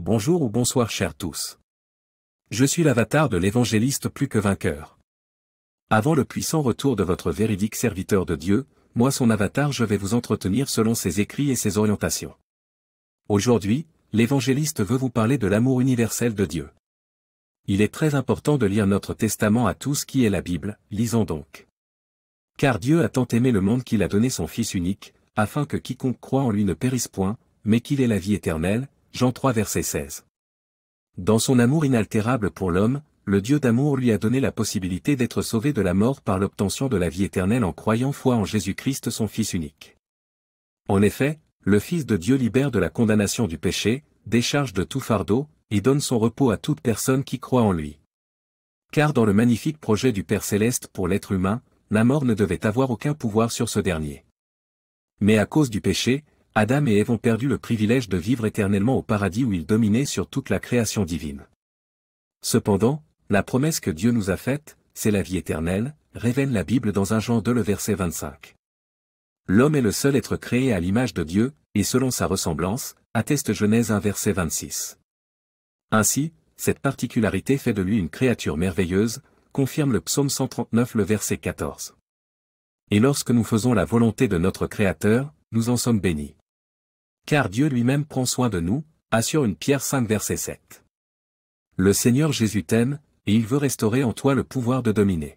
Bonjour ou bonsoir chers tous. Je suis l'avatar de l'évangéliste plus que vainqueur. Avant le puissant retour de votre véridique serviteur de Dieu, moi son avatar je vais vous entretenir selon ses écrits et ses orientations. Aujourd'hui, l'évangéliste veut vous parler de l'amour universel de Dieu. Il est très important de lire notre testament à tous qui est la Bible, lisons donc. Car Dieu a tant aimé le monde qu'il a donné son Fils unique, afin que quiconque croit en lui ne périsse point, mais qu'il ait la vie éternelle. Jean 3 verset 16. Dans son amour inaltérable pour l'homme, le Dieu d'amour lui a donné la possibilité d'être sauvé de la mort par l'obtention de la vie éternelle en croyant foi en Jésus-Christ son Fils unique. En effet, le Fils de Dieu libère de la condamnation du péché, décharge de tout fardeau, et donne son repos à toute personne qui croit en lui. Car dans le magnifique projet du Père Céleste pour l'être humain, la mort ne devait avoir aucun pouvoir sur ce dernier. Mais à cause du péché, Adam et Ève ont perdu le privilège de vivre éternellement au paradis où ils dominaient sur toute la création divine. Cependant, la promesse que Dieu nous a faite, c'est la vie éternelle, révèle la Bible dans 1 Jean 2 le verset 25. L'homme est le seul être créé à l'image de Dieu, et selon sa ressemblance, atteste Genèse 1 verset 26. Ainsi, cette particularité fait de lui une créature merveilleuse, confirme le psaume 139 le verset 14. Et lorsque nous faisons la volonté de notre Créateur, nous en sommes bénis. Car Dieu lui-même prend soin de nous, assure une Pierre 5 verset 7. Le Seigneur Jésus t'aime, et il veut restaurer en toi le pouvoir de dominer.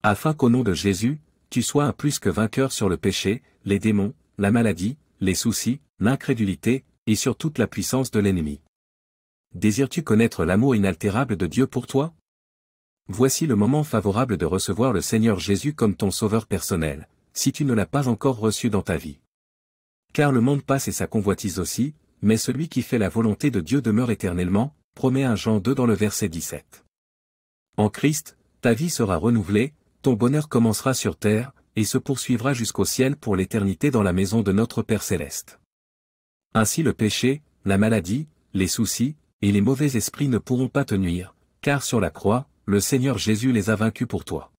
Afin qu'au nom de Jésus, tu sois un plus que vainqueur sur le péché, les démons, la maladie, les soucis, l'incrédulité, et sur toute la puissance de l'ennemi. Désires-tu connaître l'amour inaltérable de Dieu pour toi? Voici le moment favorable de recevoir le Seigneur Jésus comme ton sauveur personnel, si tu ne l'as pas encore reçu dans ta vie. Car le monde passe et sa convoitise aussi, mais celui qui fait la volonté de Dieu demeure éternellement, promet 1 Jean 2 dans le verset 17. En Christ, ta vie sera renouvelée, ton bonheur commencera sur terre, et se poursuivra jusqu'au ciel pour l'éternité dans la maison de notre Père Céleste. Ainsi le péché, la maladie, les soucis, et les mauvais esprits ne pourront pas te nuire, car sur la croix, le Seigneur Jésus les a vaincus pour toi.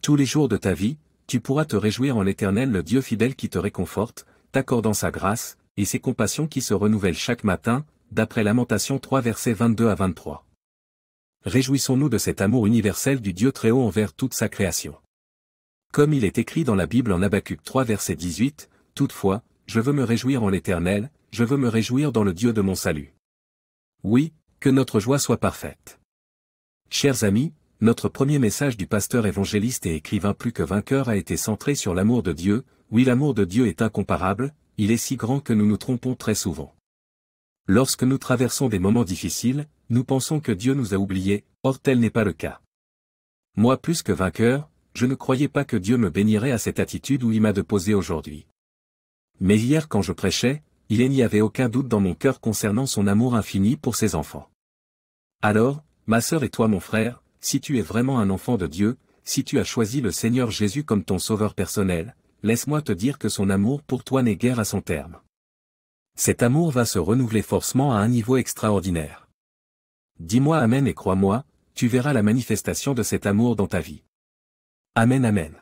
Tous les jours de ta vie, tu pourras te réjouir en l'Éternel le Dieu fidèle qui te réconforte, t'accordant sa grâce, et ses compassions qui se renouvellent chaque matin, d'après Lamentation 3 versets 22 à 23. Réjouissons-nous de cet amour universel du Dieu très haut envers toute sa création. Comme il est écrit dans la Bible en Habacuc 3 verset 18, « Toutefois, je veux me réjouir en l'Éternel, je veux me réjouir dans le Dieu de mon salut. » Oui, que notre joie soit parfaite. Chers amis, notre premier message du pasteur évangéliste et écrivain plus que vainqueur a été centré sur l'amour de Dieu. Oui, l'amour de Dieu est incomparable, il est si grand que nous nous trompons très souvent. Lorsque nous traversons des moments difficiles, nous pensons que Dieu nous a oubliés, or tel n'est pas le cas. Moi plus que vainqueur, je ne croyais pas que Dieu me bénirait à cette attitude où il m'a déposé aujourd'hui. Mais hier quand je prêchais, il n'y avait aucun doute dans mon cœur concernant son amour infini pour ses enfants. Alors, ma sœur et toi mon frère, si tu es vraiment un enfant de Dieu, si tu as choisi le Seigneur Jésus comme ton sauveur personnel, laisse-moi te dire que son amour pour toi n'est guère à son terme. Cet amour va se renouveler forcément à un niveau extraordinaire. Dis-moi Amen et crois-moi, tu verras la manifestation de cet amour dans ta vie. Amen Amen.